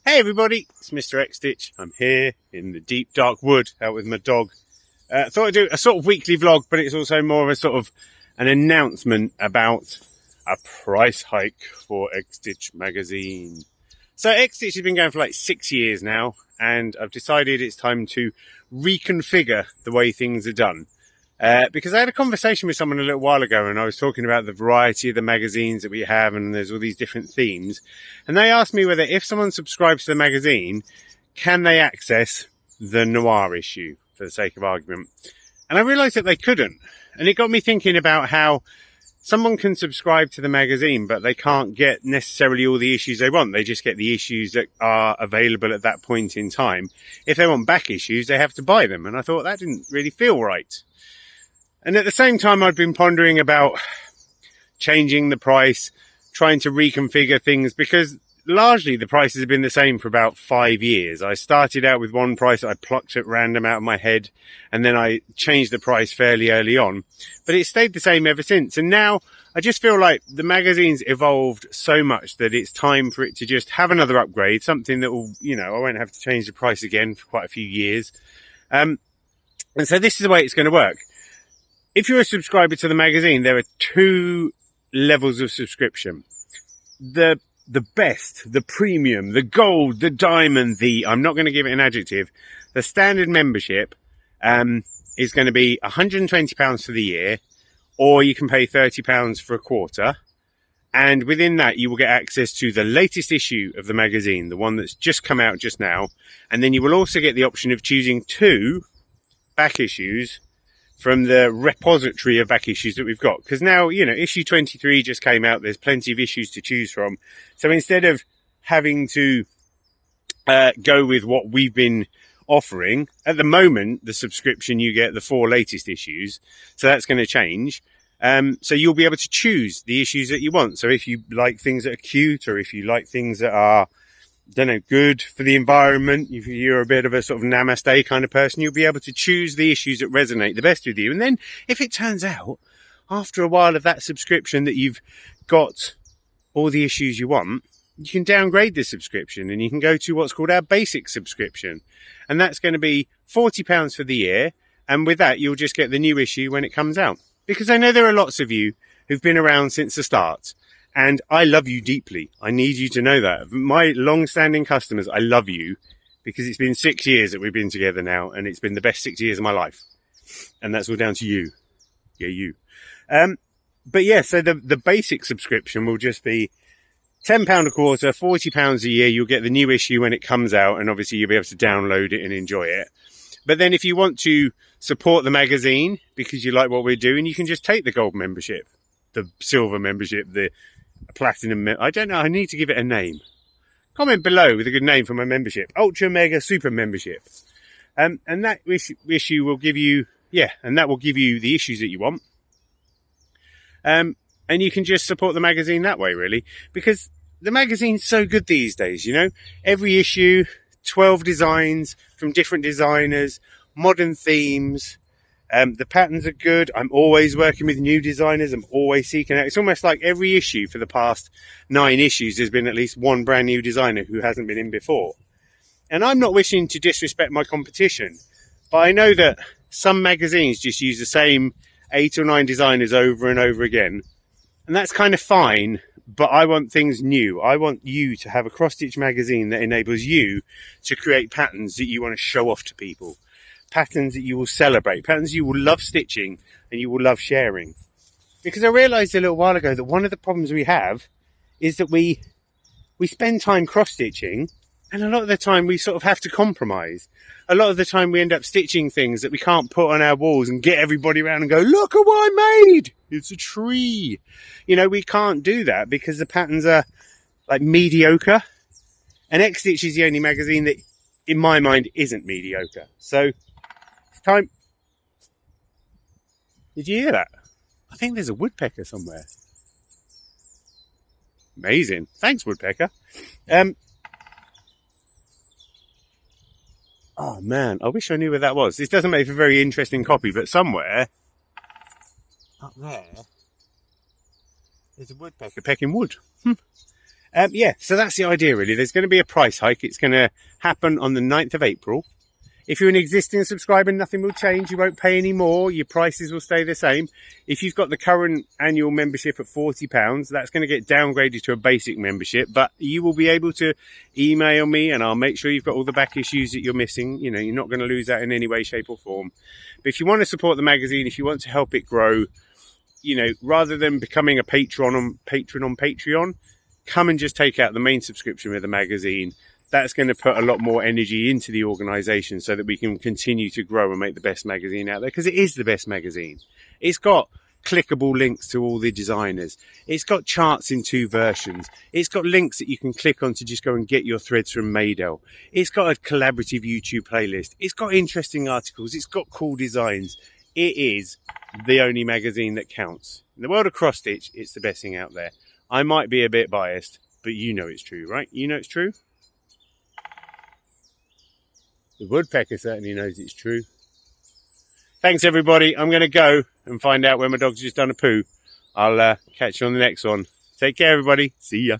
Hey everybody, it's Mr. XStitch. I'm here in the deep dark wood out with my dog. Thought I'd do a sort of weekly vlog, but it's also more of a sort of an announcement about a price hike for XStitch Magazine. So XStitch has been going for like 6 years now, and I've decided it's time to reconfigure the way things are done. Because I had a conversation with someone a little while ago, and I was talking about the variety of the magazines that we have, and there's all these different themes. And they asked me whether if someone subscribes to the magazine, can they access the noir issue, for the sake of argument. And I realised that they couldn't. And it got me thinking about how someone can subscribe to the magazine, but they can't get necessarily all the issues they want. They just get the issues that are available at that point in time. If they want back issues, they have to buy them. And I thought that didn't really feel right. And at the same time, I'd been pondering about changing the price, trying to reconfigure things, because largely the prices have been the same for about 5 years. I started out with one price I plucked at random out of my head, and then I changed the price fairly early on. But it stayed the same ever since. And now I just feel like the magazine's evolved so much that it's time for it to just have another upgrade, something that will, I won't have to change the price again for quite a few years. And so this is the way it's going to work. If you're a subscriber to the magazine, there are 2 levels of subscription. The best, the premium, the gold, the diamond, I'm not going to give it an adjective. The standard membership is going to be £120 for the year, or you can pay £30 for a quarter. And within that, you will get access to the latest issue of the magazine, the one that's just come out just now. And then you will also get the option of choosing 2 back issues from the repository of back issues that we've got. Because now, issue 23 just came out. There's plenty of issues to choose from. So instead of having to go with what we've been offering, at the moment, the subscription, you get the 4 latest issues. So that's going to change. So you'll be able to choose the issues that you want. So if you like things that are cute, or if you like things that are, good for the environment, if you're a bit of a sort of namaste kind of person, you'll be able to choose the issues that resonate the best with you. And then if it turns out after a while of that subscription that you've got all the issues you want, you can downgrade the subscription and you can go to what's called our basic subscription. And that's going to be £40 for the year. And with that, you'll just get the new issue when it comes out. Because I know there are lots of you who've been around since the start. And I love you deeply. I need you to know that. My long-standing customers, I love you, because it's been 6 years that we've been together now, and it's been the best 6 years of my life. And that's all down to you. Yeah, you. But yeah, so the basic subscription will just be £10 a quarter, £40 a year. You'll get the new issue when it comes out, and obviously you'll be able to download it and enjoy it. But then if you want to support the magazine because you like what we're doing, you can just take the gold membership, the silver membership, the platinum, I don't know, I need to give it a name. Comment below with a good name for my membership. Ultra Mega Super Membership. And that issue will give you, and that will give you the issues that you want. And you can just support the magazine that way, really. Because the magazine's so good these days, Every issue, 12 designs from different designers, modern themes. The patterns are good. I'm always working with new designers. I'm always seeking out. It's almost like every issue for the past 9 issues there's been at least one brand new designer who hasn't been in before. And I'm not wishing to disrespect my competition, but I know that some magazines just use the same 8 or 9 designers over and over again. And that's kind of fine, but I want things new. I want you to have a cross-stitch magazine that enables you to create patterns that you want to show off to people. Patterns that you will celebrate, patterns you will love stitching and you will love sharing. Because I realised a little while ago that one of the problems we have is that we spend time cross-stitching, and a lot of the time we sort of have to compromise. A lot of the time we end up stitching things that we can't put on our walls and get everybody around and go, look at what I made! It's a tree! We can't do that because the patterns are like mediocre. And XStitch is the only magazine that, in my mind, isn't mediocre. So time. Did you hear that? I think there's a woodpecker somewhere. Amazing. Thanks, woodpecker. Oh man, I wish I knew where that was. This doesn't make for a very interesting copy, but somewhere up there there's a woodpecker pecking wood. Yeah, so that's the idea, really. There's going to be a price hike. It's going to happen on the 9th of April. If you're an existing subscriber, nothing will change. You won't pay any more. Your prices will stay the same. If you've got the current annual membership at £40, that's going to get downgraded to a basic membership. But you will be able to email me and I'll make sure you've got all the back issues that you're missing. You know, you're not going to lose that in any way, shape or form. But if you want to support the magazine, if you want to help it grow, you know, rather than becoming a patron on Patreon, come and just take out the main subscription with the magazine. That's going to put a lot more energy into the organisation so that we can continue to grow and make the best magazine out there, because it is the best magazine. It's got clickable links to all the designers. It's got charts in 2 versions. It's got links that you can click on to just go and get your threads from Maydell. It's got a collaborative YouTube playlist. It's got interesting articles. It's got cool designs. It is the only magazine that counts. In the world of cross stitch, it's the best thing out there. I might be a bit biased, but you know it's true, right? You know it's true. The woodpecker certainly knows it's true. Thanks, everybody. I'm going to go and find out where my dog's just done a poo. I'll catch you on the next one. Take care, everybody. See ya.